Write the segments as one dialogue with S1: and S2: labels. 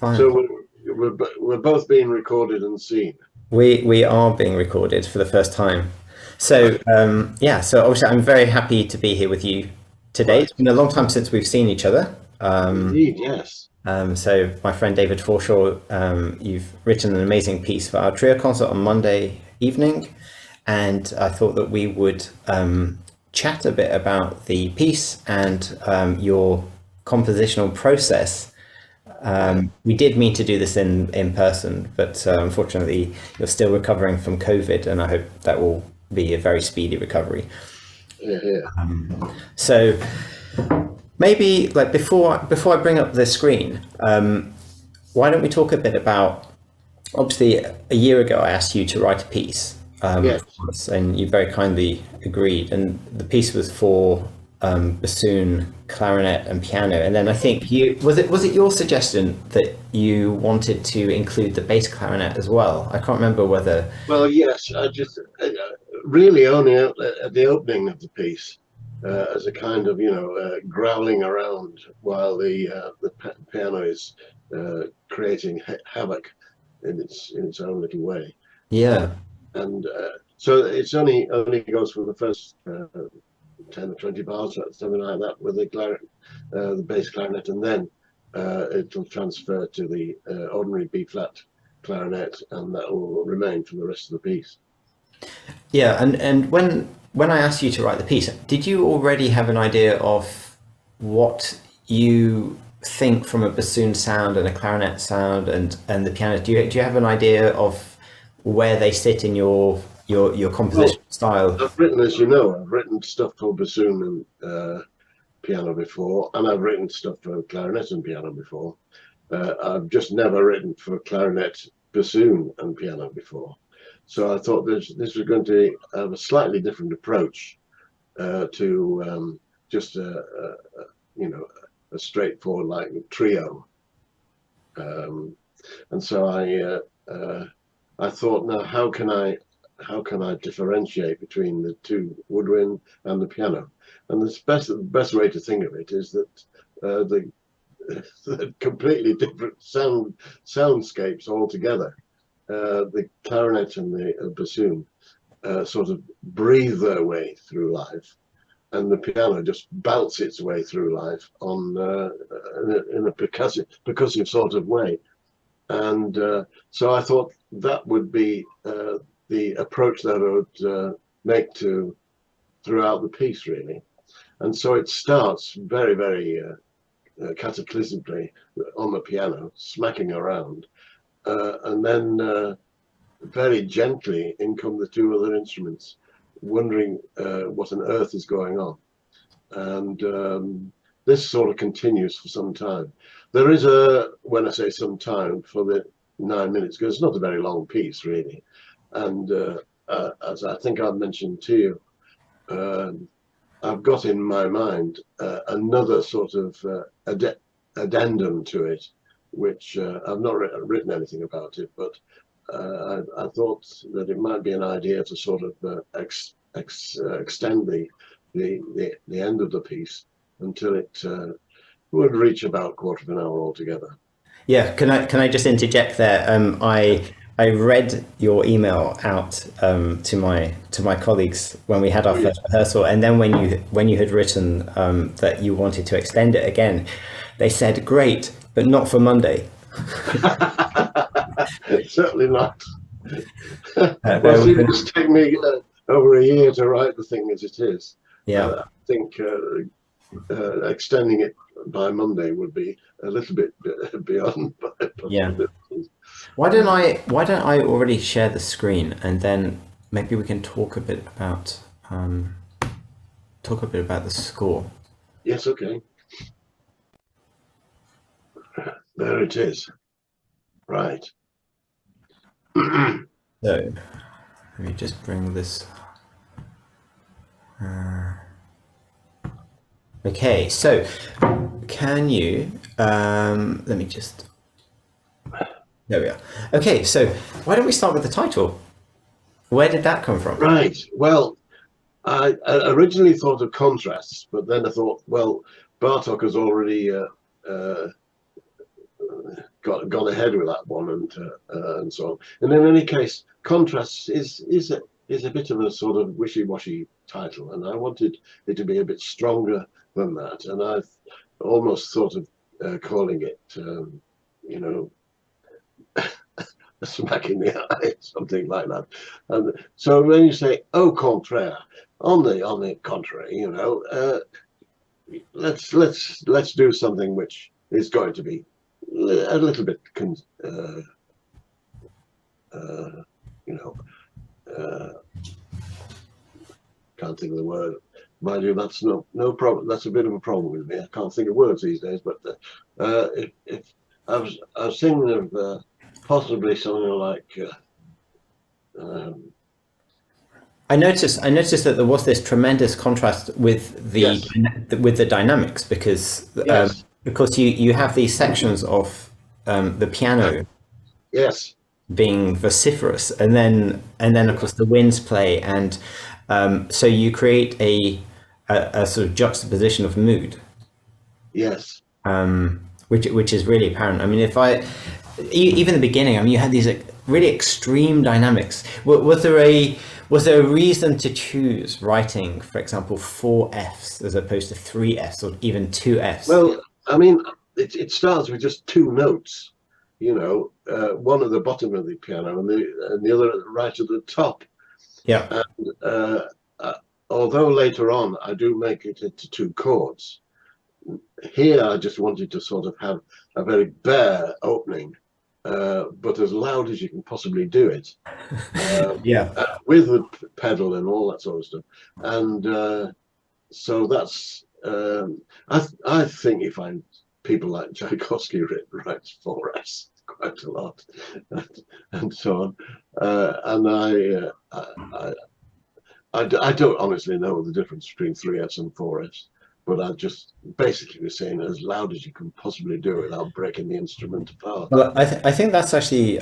S1: Fine.
S2: So we're both being recorded and seen.
S1: We are being recorded for the first time. So
S2: Right.
S1: yeah, so obviously I'm very happy to be here with you today.
S2: Right.
S1: It's been a long time since we've seen each other.
S2: Indeed, yes.
S1: So my friend David Forshaw, you've written an amazing piece for our trio concert on Monday evening, and I thought that we would chat a bit about the piece and your compositional process.
S2: Right.
S1: We did mean to do this in person, but unfortunately, you're still recovering from COVID, and I hope that will be a very speedy recovery.
S2: Yeah, yeah.
S1: So maybe like before I bring up the screen, why don't we talk a bit about? Obviously, a year ago, I asked you to write a piece
S2: Yes.
S1: for us, and you very kindly agreed. And the piece was for bassoon, clarinet, and piano. And then I think you was it your suggestion that you wanted to include the bass clarinet as well? I can't remember whether.
S2: Well, yes. I just really only at the opening of the piece, as a kind of growling around while the piano is creating havoc in its own little way, uh,
S1: Yeah.
S2: and so it's only goes for the first 10 or 20 bars, something like that, with the bass clarinet, and then it'll transfer to the ordinary B flat clarinet, and that will remain for the rest of the piece.
S1: Yeah, and when I asked you to write the piece, did you already have an idea of what you think from a bassoon sound and a clarinet sound and the piano? Do you have an idea of where they sit in your
S2: Well,
S1: composition style?
S2: I've written, as you know, I've written stuff for bassoon and piano before, and I've written stuff for clarinet and piano before. I've just never written for clarinet, bassoon, and piano before. So I thought this was going to have a slightly different approach to just you know a straightforward like trio. Um, and so I thought, now how can I differentiate between the two, woodwind and the piano? And the best way to think of it is that the completely different soundscapes altogether. The clarinet and the bassoon sort of breathe their way through life, and the piano just belts its way through life on in a percussive sort of way. And so I thought that would be the approach that I would make to throughout the piece, really. And so it starts very, very cataclysmically on the piano, smacking around, and then very gently in come the two other instruments, wondering what on earth is going on. And this sort of continues for some time. There is when I say some time, for the 9 minutes, because it's not a very long piece, really. And as I think I've mentioned to you, I've got in my mind another sort of addendum to it, which I've not written anything about it, but I thought that it might be an idea to sort of extend the end of the piece until it would reach about quarter of an hour altogether.
S1: Yeah, can I just interject there? I read your email out to my colleagues when we had our
S2: Oh, yeah.
S1: first rehearsal, and then when you had written that you wanted to extend it again, they said great, but not for Monday.
S2: Certainly not.
S1: There
S2: Well,
S1: was
S2: see, it's taken me over a year to write the thing as it is.
S1: yeah.
S2: I think extending it by Monday would be a little bit beyond my
S1: Yeah.
S2: possibilities.
S1: Why don't I already share the screen, and then maybe we can talk a bit about the score.
S2: Yes, okay. There it is. Right.
S1: So let me just bring this. Okay, so can you let me just. There we are. Okay, so why don't we start with the title? Where did that come from?
S2: Right. Well, I originally thought of contrasts, but then I thought, well, Bartok has already gone ahead with that one, and so on. And in any case, Contrast is a bit of a sort of wishy-washy title, and I wanted it to be a bit stronger than that, and I've almost thought of calling it, you know, a smack in the eye, something like that. And so when you say "au contraire," on the contrary, you know, let's do something which is going to be a little bit, you know, can't think of the word. Mind you, that's no problem. That's a bit of a problem with me. I can't think of words these days. But if I was thinking of possibly something like.
S1: I noticed that there was this tremendous contrast with the
S2: Yes.
S1: with the dynamics, because
S2: Yes.
S1: you have these sections of the piano
S2: Yes.
S1: being vociferous, and then of course the winds play, and so you create a sort of juxtaposition of mood,
S2: Yes.
S1: which is really apparent. I mean, even the beginning, I mean, you had these really extreme dynamics. Was there a reason to choose writing, for example, 4 Fs as opposed to 3 Fs or even 2 Fs?
S2: Well, I mean, it starts with just 2 notes, you know, one at the bottom of the piano and the other right at the top.
S1: Yeah.
S2: And although later on I do make it into 2 chords, here I just wanted to sort of have a very bare opening, but as loud as you can possibly do it,
S1: Yeah.
S2: with the pedal and all that sort of stuff. And so that's I think you find people like Tchaikovsky writes 4s quite a lot, and so on. And I don't honestly know the difference between 3s and 4s, but I just basically was saying as loud as you can possibly do it without breaking the instrument apart.
S1: Well, I think that's actually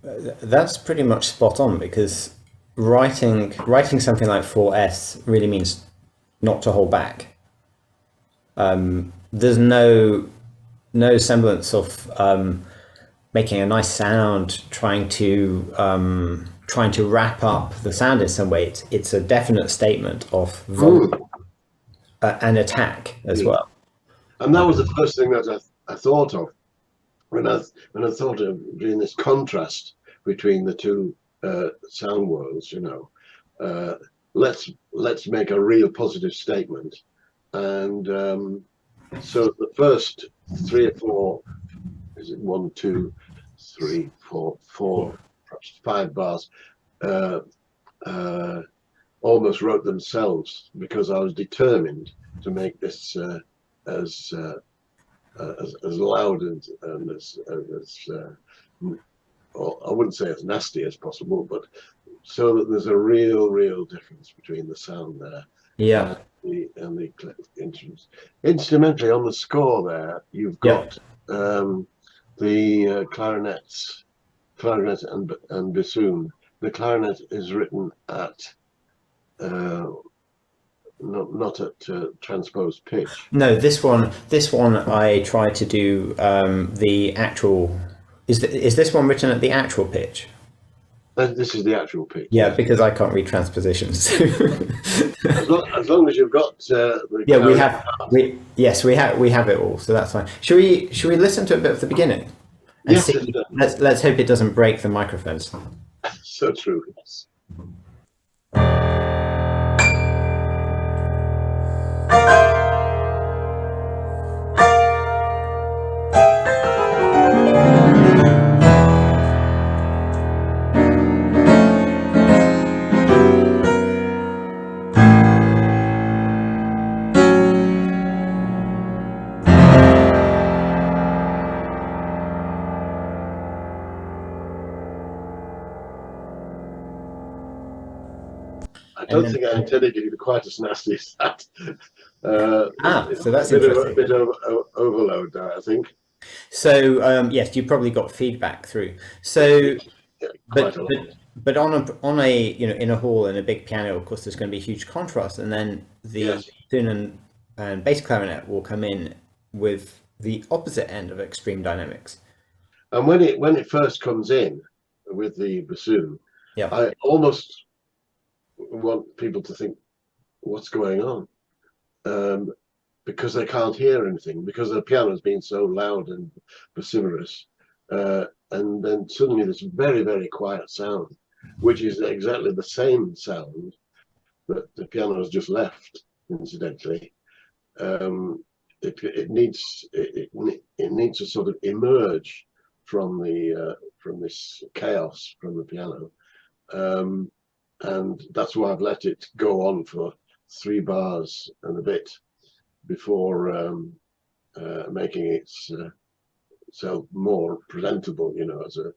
S1: that's pretty much spot on, because writing something like 4s really means not to hold back. There's no semblance of making a nice sound, trying to wrap up the sound in some way. It's a definite statement of volume, and attack as well.
S2: And that was the first thing that I thought of when I thought of doing this contrast between the 2 sound worlds. You know, let's make a real positive statement. And so the first 3 or 4, is it 1, 2, 3, 4, perhaps 5 bars, almost wrote themselves, because I was determined to make this as loud and as or I wouldn't say as nasty as possible, but so that there's a real difference between the sound there.
S1: Yeah.
S2: And the instruments. Instrumentally, on the score there, you've got the clarinet and bassoon. The clarinet is written at not at transposed pitch.
S1: No, this one I tried to do the actual. Is this one written at the actual pitch?
S2: This is the actual pitch.
S1: Yeah, because I can't read transpositions.
S2: as long as you've got the
S1: Yeah, we have it all, so that's fine. Should we listen to a bit of the beginning? And
S2: Yes,
S1: see, let's hope it doesn't break the microphones.
S2: so true. Yes. I don't think I intended to be quite as nasty as that.
S1: So that's
S2: a
S1: interesting.
S2: bit of overload there, I think.
S1: So yes, you probably got feedback through. So, but on a in a hall and a big piano, of course, there's going to be huge contrast, and then the bassoon and bass clarinet will come in with the opposite end of extreme dynamics.
S2: And when it first comes in with the bassoon,
S1: Yeah.
S2: I almost want people to think, what's going on? Because they can't hear anything, because the piano's been so loud and vociferous. And then suddenly this very, very quiet sound, which is exactly the same sound that the piano has just left, incidentally. It needs to sort of emerge from this chaos from the piano, and that's why I've let it go on for 3 bars and a bit before making it so more presentable, you know, as a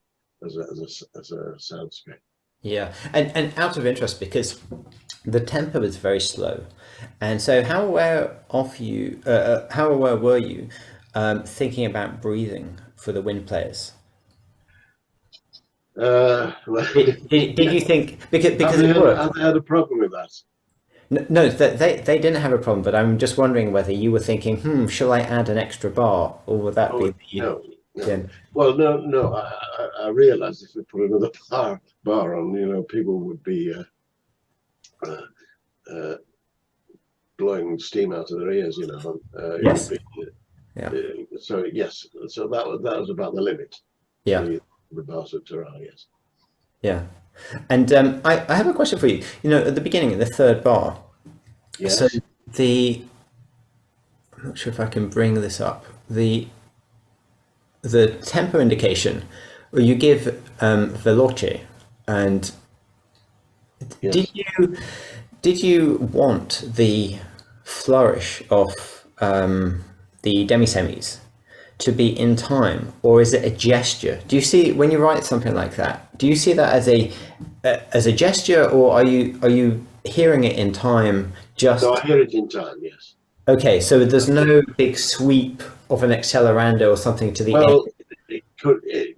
S2: soundscape.
S1: Yeah, and out of interest, because the tempo is very slow, and so how aware were you thinking about breathing for the wind players?
S2: Well,
S1: Did you think because it
S2: have
S1: worked?
S2: they had a problem with that?
S1: No, they didn't have a problem, but I'm just wondering whether you were thinking, shall I add an extra bar, or would that be
S2: No.
S1: yeah.
S2: Well, no. I realized if we put another bar on, you know, people would be blowing steam out of their ears, you know.
S1: Yes.
S2: Yeah. So yes, so that was about the limit.
S1: Yeah.
S2: The bar subterra, yes.
S1: Yeah. And I have a question for you. You know, at the beginning, the third bar.
S2: Yes.
S1: So I'm not sure if I can bring this up. The tempo indication, where you give veloce, and
S2: Yes.
S1: did you want the flourish of the demi-semis to be in time, or is it a gesture? Do you see, when you write something like that, do you see that as a gesture, or are you hearing it in time? Just
S2: No, I hear it in time. Yes.
S1: okay, so there's no big sweep of an accelerando or something to the end.
S2: Well, it could be.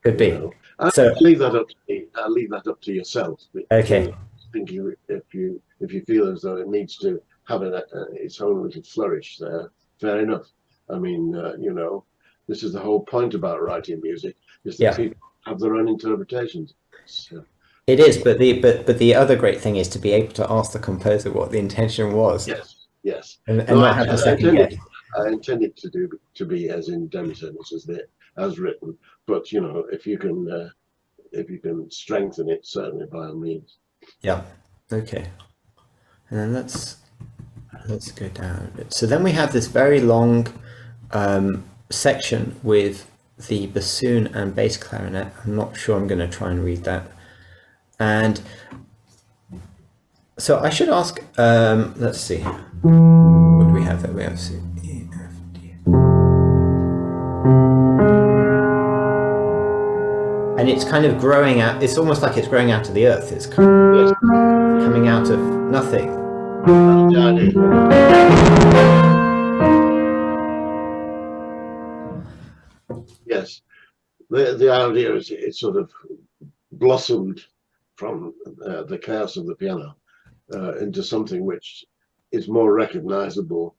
S1: Could be.
S2: You know. I'll
S1: So
S2: leave that up to me. I'll leave that up to yourself.
S1: okay.
S2: Thinking if you feel as though it needs to have its own little flourish there, fair enough. I mean, you know, this is the whole point about writing music, is that people have their own interpretations. So,
S1: It is, but the other great thing is to be able to ask the composer what the intention was.
S2: Yes.
S1: And not have a second guess.
S2: I intend it to be as in demi-semis as written, but you know, if you can strengthen it, certainly by all means.
S1: Yeah. Okay. And then let's go down a bit. So then we have this very long section with the bassoon and bass clarinet. I'm not sure I'm going to try and read that. And so I should ask, let's see, what do we have there? We have C, E, F, D. And it's kind of growing out, it's almost like it's growing out of the earth. It's coming out of nothing.
S2: Yes, the idea is it sort of blossomed from the chaos of the piano into something which is more recognizable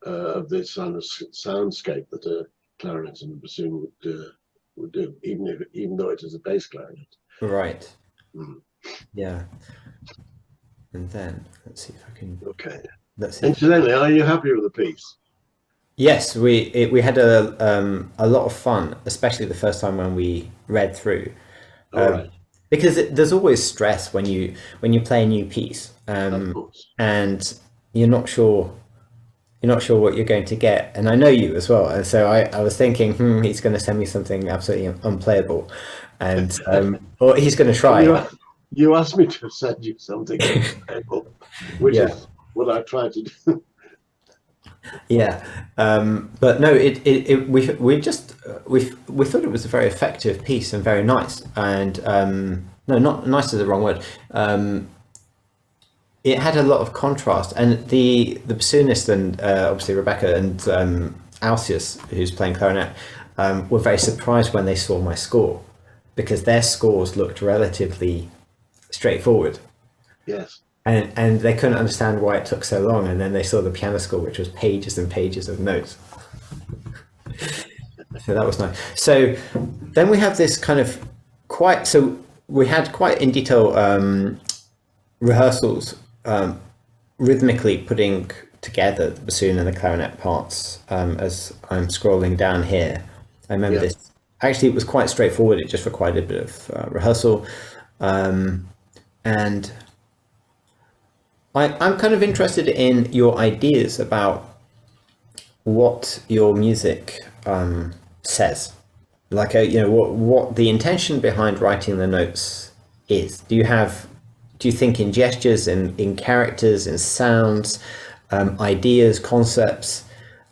S2: of this kind of soundscape that a clarinet and a bassoon would do, even though it is a bass clarinet.
S1: Right. Yeah. And then let's see if I can.
S2: Okay.
S1: Let's see.
S2: Incidentally, are you happy with the piece?
S1: Yes, we had a lot of fun, especially the first time when we read through.
S2: All right.
S1: Because there's always stress when you play a new piece,
S2: Of course.
S1: and you're not sure what you're going to get. And I know you as well, and so I was thinking, he's going to send me something absolutely unplayable, and or he's going to try.
S2: You asked me to send you something unplayable, which is what I try to do.
S1: Yeah, but no, we thought it was a very effective piece and very nice, and no, not nice is the wrong word. It had a lot of contrast, and the bassoonist and obviously Rebecca and Alcius, who's playing clarinet, were very surprised when they saw my score, because their scores looked relatively straightforward.
S2: Yes.
S1: and they couldn't understand why it took so long, and then they saw the piano score, which was pages and pages of notes. So that was nice. So then we have this kind of we had quite in detail rehearsals, rhythmically putting together the bassoon and the clarinet parts. As I'm scrolling down here, I remember this. Actually, it was quite straightforward. It just required a bit of rehearsal, and I'm kind of interested in your ideas about what your music says, like what the intention behind writing the notes is. Do you think in gestures, in characters, in sounds, ideas, concepts?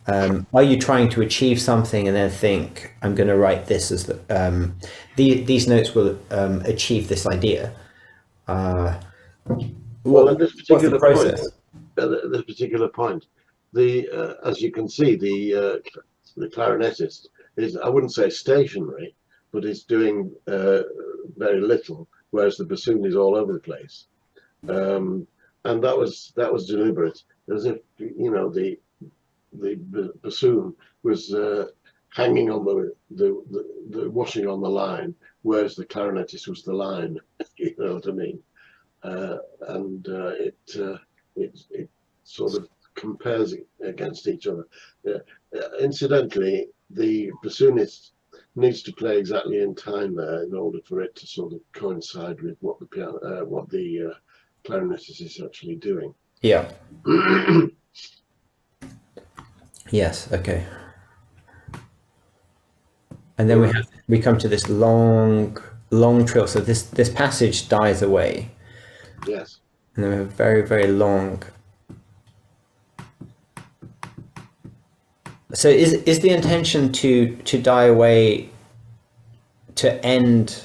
S1: Are you trying to achieve something and then think, I'm going to write this as these notes will achieve this idea?
S2: Well, at this particular
S1: process?
S2: this particular point, as you can see, the clarinetist is, I wouldn't say stationary, but is doing very little, whereas the bassoon is all over the place. And that was deliberate, as if the bassoon was hanging on the washing on the line, whereas the clarinetist was the line. You know what I mean? And it sort of compares against each other. Incidentally, the bassoonist needs to play exactly in time there in order for it to sort of coincide with what the clarinetist is actually doing.
S1: Yeah. Yes. Okay. And then we come to this long trill. So this passage dies away.
S2: Yes.
S1: And then we have very, very long. So is the intention to die away, to end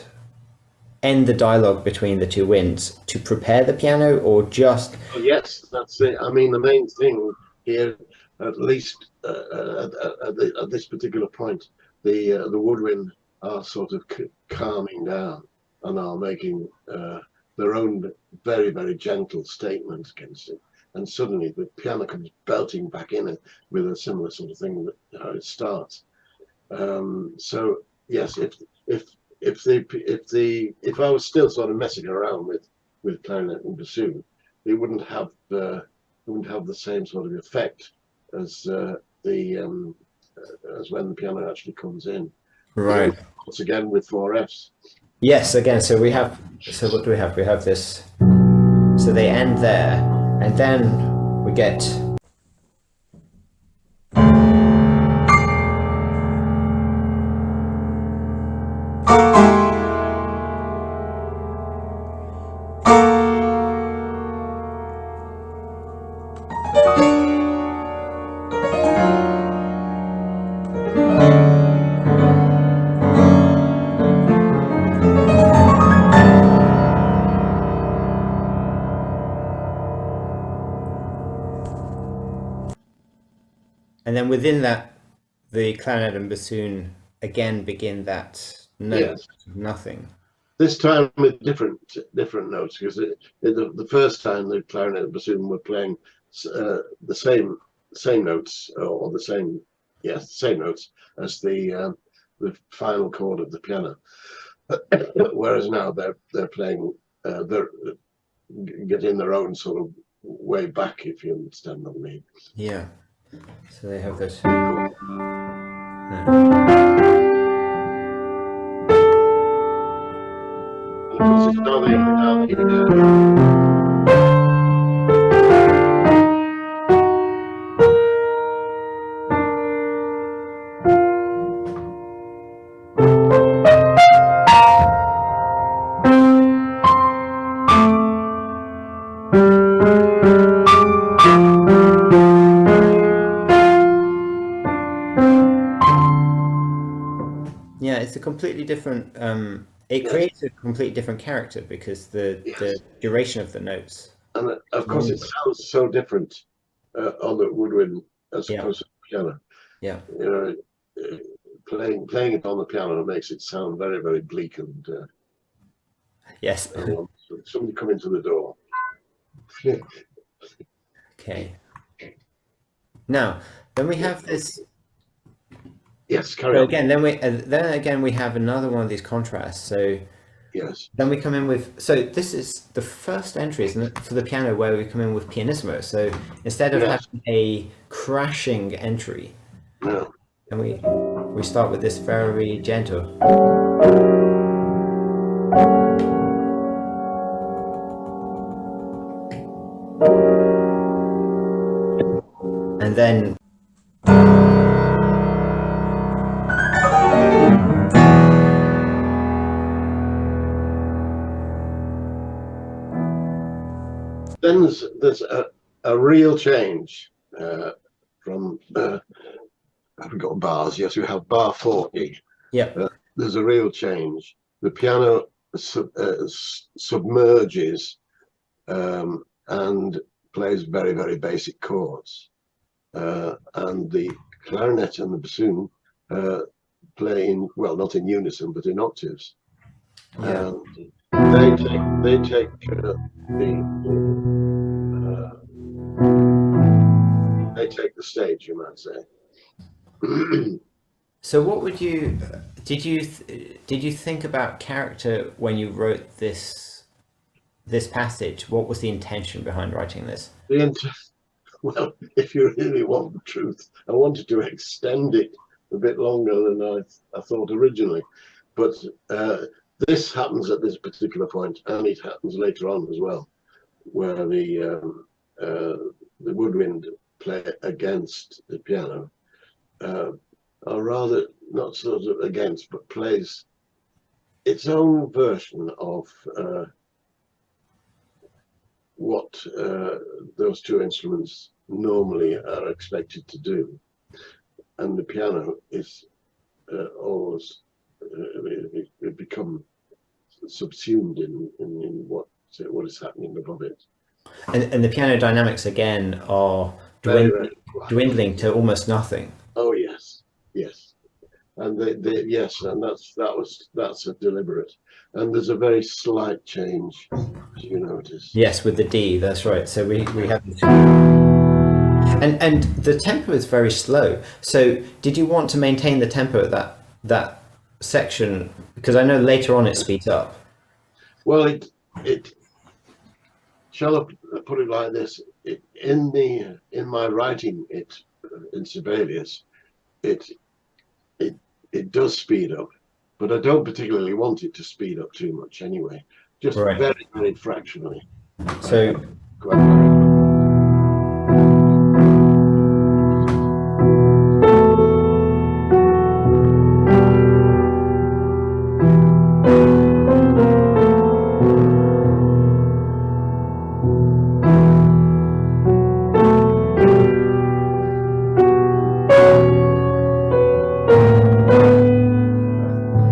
S1: the dialogue between the two winds, to prepare the piano, or just?
S2: Oh, yes, that's it. I mean, the main thing here, at least at this particular point, the woodwind are sort of calming down and are making their own very, very gentle statement against it. And suddenly the piano comes belting back in it with a similar sort of thing that how it starts. So yes, if I was still sort of messing around with clarinet and bassoon, it wouldn't have the same sort of effect as when the piano actually comes in.
S1: Right.
S2: Once again with 4Fs.
S1: Yes, again, so what do we have? We have this, so they end there, and then we get. And then within that, the clarinet and bassoon again begin that note of nothing.
S2: This time with different notes, because the first time the clarinet and bassoon were playing the same notes, or the same notes as the final chord of the piano. Whereas now they're playing, they're getting their own sort of way back, if you understand what I mean.
S1: Yeah. So they have this. Yeah, it's a completely different. It creates a completely different character because the duration of the notes.
S2: And of course, it sounds so different on the woodwind as opposed to the piano.
S1: Yeah.
S2: You know, playing it on the piano makes it sound very, very bleak and.
S1: Yes.
S2: Somebody come into the door.
S1: Okay. Now, then we have this.
S2: Yes, carry
S1: So
S2: on.
S1: again, then again we have another one of these contrasts. So
S2: Yes.
S1: then we come in with. So this is the first entry, isn't it, for the piano where we come in with pianissimo. So instead of
S2: Yes.
S1: having a crashing entry,
S2: No.
S1: then we start with this very gentle. And then
S2: there's a real change from have we got bars? Yes, we have bar 40.
S1: yeah,
S2: There's a real change. The piano submerges and plays very, very basic chords. And the clarinet and the bassoon play in, well, not in unison, but in octaves.
S1: yeah.
S2: And they take the stage, you might say.
S1: So what would you did you think about character when you wrote this passage? What was the intention behind writing this?
S2: Well, if you really want the truth, I wanted to extend it a bit longer than I thought originally, but this happens at this particular point, and it happens later on as well, where the woodwind play against the piano, or rather not sort of against, but plays its own version of what those two instruments normally are expected to do, and the piano is always it become subsumed in what is happening above it.
S1: And the piano dynamics again are dwindling to almost nothing.
S2: Oh yes, yes, and yes, and that's a deliberate, and there's a very slight change, as you notice.
S1: Yes, with the D, that's right. So we have and the tempo is very slow. So did you want to maintain the tempo at that section? Because I know later on it speeds up.
S2: Well, it shall I put it like this? In my writing it in Sibelius, it does speed up, but I don't particularly want it to speed up too much anyway. Just
S1: Right.
S2: very, very fractionally.
S1: So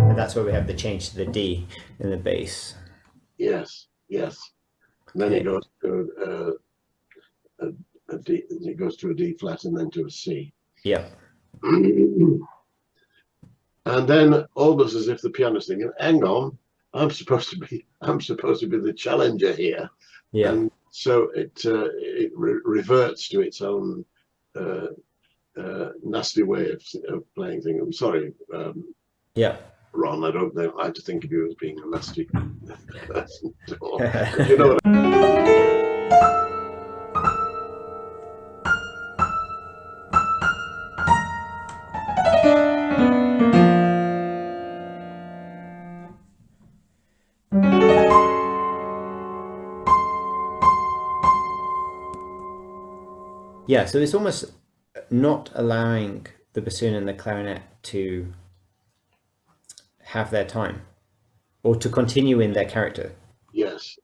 S1: and that's where we have the change to the D in the bass.
S2: yes, yes. And then it goes to a D. It goes to a D flat and then to a C.
S1: Yeah.
S2: And then almost as if the piano's thinking, "Hang on, I'm supposed to be the challenger here."
S1: Yeah.
S2: And so it reverts to its own nasty way of playing things. I'm sorry,
S1: Yeah.
S2: Ron. I don't like to think of you as being a nasty person at all. But you know what
S1: Yeah, so it's almost not allowing the bassoon and the clarinet to have their time or to continue in their character.
S2: Yes.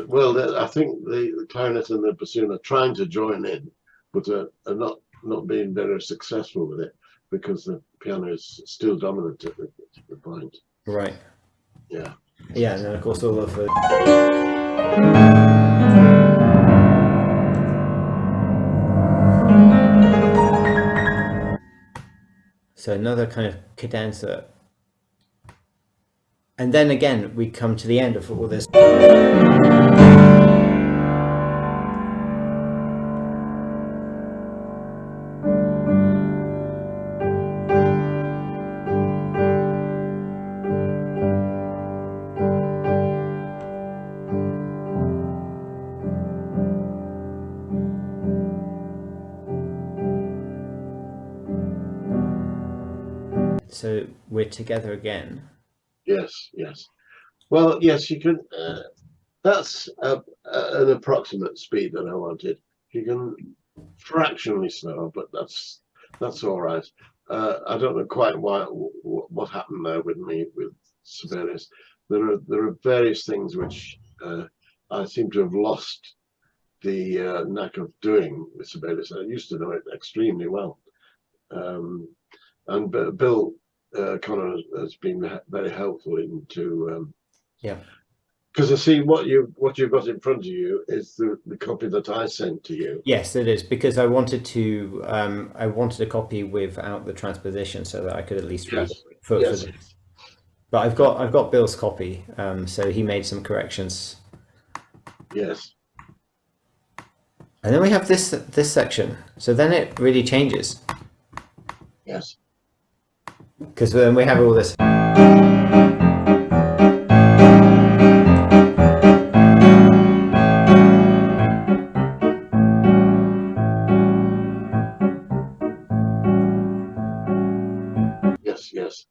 S2: Well, I think the clarinet and the bassoon are trying to join in, but are not being very successful with it because the piano is still dominant at the point.
S1: Right.
S2: Yeah.
S1: Yeah, and then of course all of the... So another kind of cadenza. And then again, we come to the end of all this. So we're together again.
S2: Yes, yes. Well, yes, you can. That's an approximate speed that I wanted. You can fractionally slower, but that's all right. I don't know quite what happened there with me with Sibelius. There are various things which I seem to have lost the knack of doing with Sibelius. I used to know it extremely well, and Bill Connor has been very helpful into.
S1: Yeah.
S2: Because I see what you've got in front of you is the copy that I sent to you.
S1: Yes, it is, because I wanted to I wanted a copy without the transposition so that I could at least read it for
S2: Yes.
S1: this. But I've got Bill's copy, so he made some corrections.
S2: Yes.
S1: And then we have this section. So then it really changes,
S2: Yes.
S1: because then we have all this.
S2: Yes.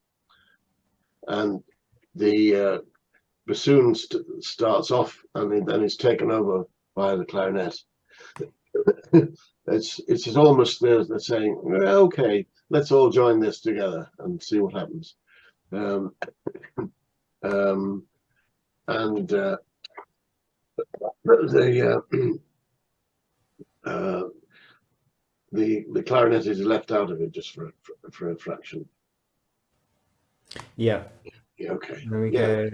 S2: And the bassoon starts off, and then it's taken over by the clarinet. It's almost they're saying, well, okay, let's all join this together and see what happens. And the clarinet is left out of it just for a fraction.
S1: Yeah.
S2: Yeah, okay.
S1: There we go.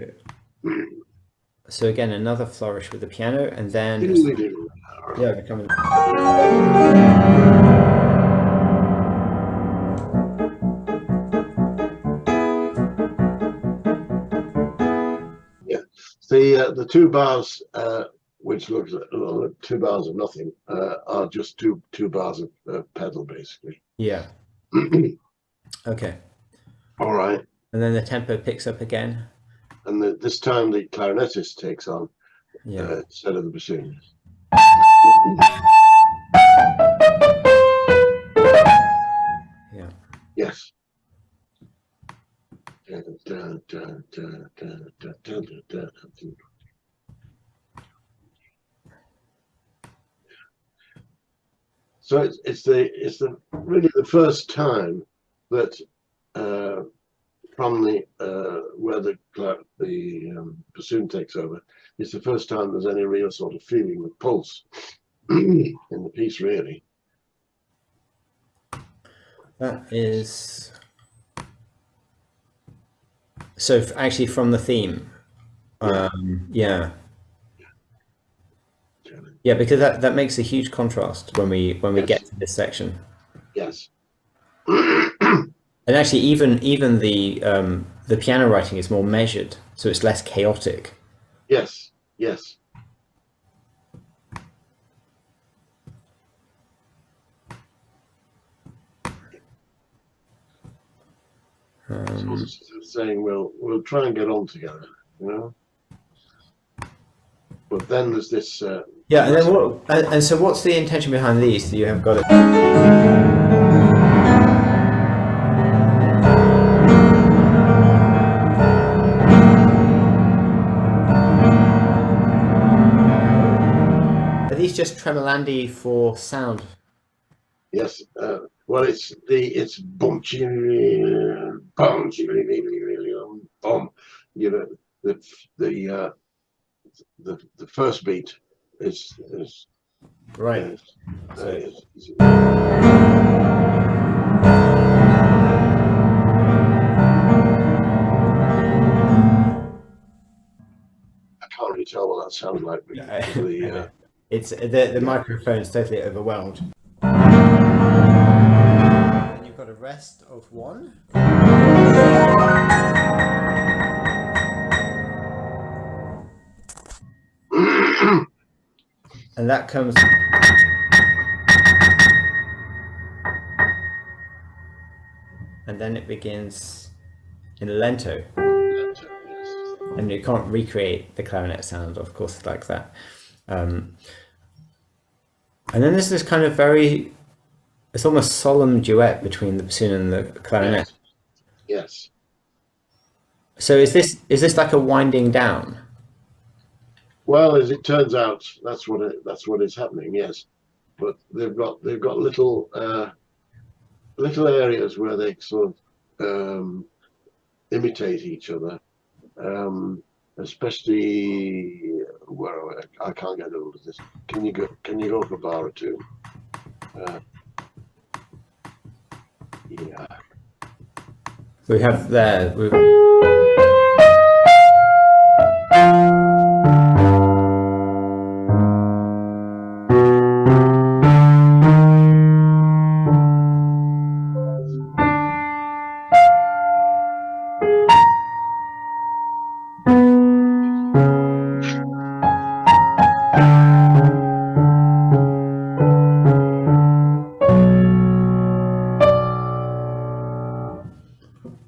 S1: So again, another flourish with the piano, and then yeah, we're coming.
S2: Yeah, the two bars, which looks like 2 bars of nothing, are just two bars of pedal, basically.
S1: Yeah. Okay.
S2: All right.
S1: And then the tempo picks up again.
S2: And this time the clarinetist takes on instead of the bassoon.
S1: Yeah.
S2: Yes. So it's really the first time that from the where the bassoon takes over, it's the first time there's any real sort of feeling of pulse in the piece, really.
S1: That is so actually from the theme. Yeah, because that makes a huge contrast when we get to this section.
S2: Yes.
S1: And actually, even the piano writing is more measured, so it's less chaotic.
S2: Yes. Saying we'll try and get on together, you know. But then there's this.
S1: Yeah, and then and so what's the intention behind these? You have got it. Are these just tremolandi for sound?
S2: Yes. Well, it's boom, boom, boom. You know, the first beat is
S1: right.
S2: I can't really tell what that sounds like.
S1: It's the microphone's totally overwhelmed. And you've got a rest of 1. And that comes. And then it begins in lento. And you can't recreate the clarinet sound, of course, like that. And then there's this kind of it's almost solemn duet between the bassoon and the clarinet.
S2: Yes.
S1: So is this like a winding down?
S2: Well, as it turns out, that's what is happening. Yes, but they've got little areas where they sort of imitate each other, especially where I can't get hold of this. Can you go? Can you go for a bar or two? Yeah.
S1: We have there.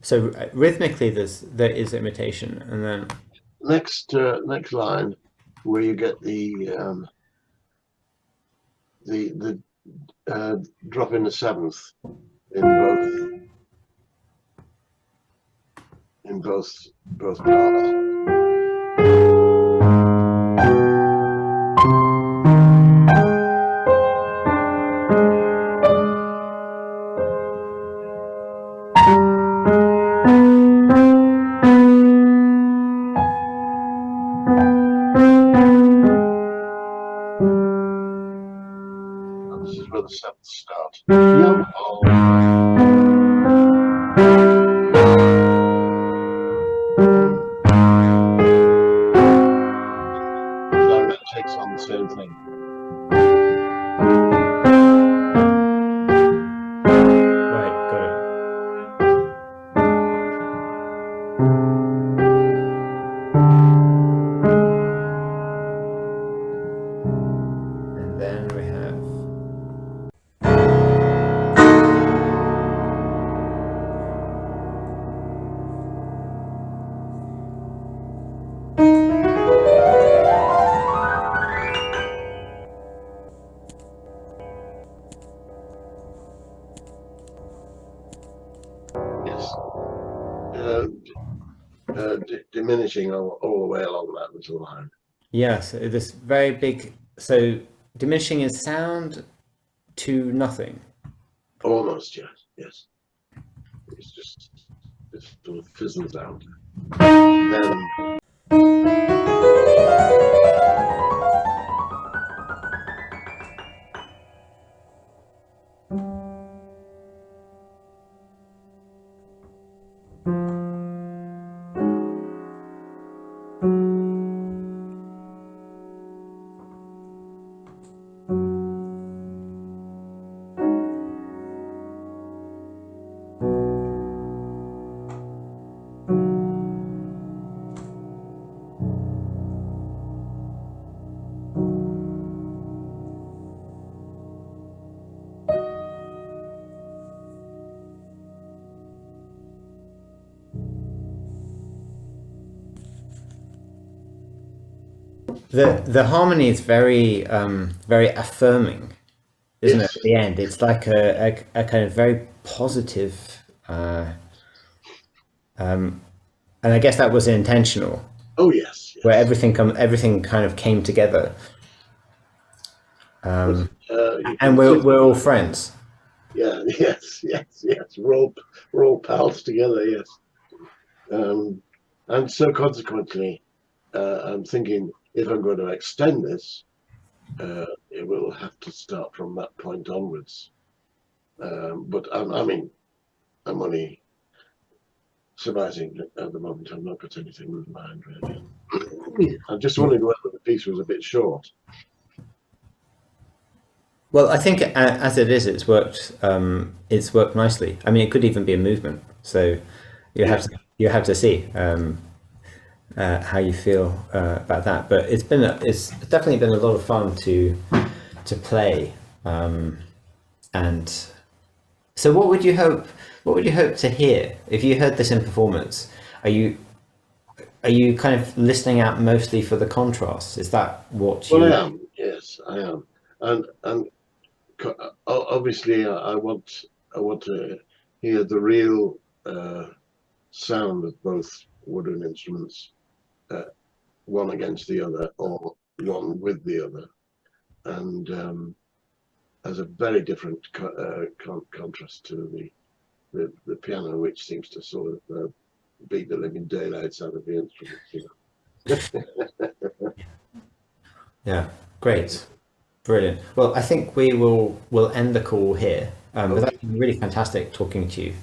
S1: So rhythmically, there is imitation, and then
S2: Next line, where you get the drop in the seventh in both parts. And this is where the seventh start. Yum. Clarinet takes on the same thing.
S1: right, got it. And then we have.
S2: Yes. Diminishing all the way along that little line.
S1: Yes, this very big. So diminishing is sound to nothing.
S2: Almost, yes, yes. It's just it sort of fizzles out. Then
S1: The harmony is very affirming, isn't it?
S2: yes,
S1: At the end, it's like a kind of very positive, and I guess that was intentional,
S2: oh yes,
S1: where
S2: yes.
S1: everything kind of came together,
S2: But, you
S1: and
S2: can
S1: we're all friends.
S2: yeah, yes. We're all pals together, yes. And so consequently, I'm thinking if I'm going to extend this, it will have to start from that point onwards. But I mean, I'm only surmising at the moment. I've not got anything in mind really. I just wondered whether the piece was a bit short.
S1: Well, I think as it is, it's worked. It's worked nicely. I mean, it could even be a movement. So you have to see how you feel about that. But it's definitely been a lot of fun to play. And so, what would you hope? What would you hope to hear if you heard this in performance? Are you kind of listening out mostly for the contrasts? Is that what you?
S2: Well, I am. Yes, I am. And obviously, I want to hear the real sound of both wooden instruments, one against the other or one with the other, and has a very different contrast to the piano, which seems to sort of beat the living daylights out of the instruments.
S1: Yeah, great, brilliant. Well, I think we'll end the call here. But that's been really fantastic talking to you.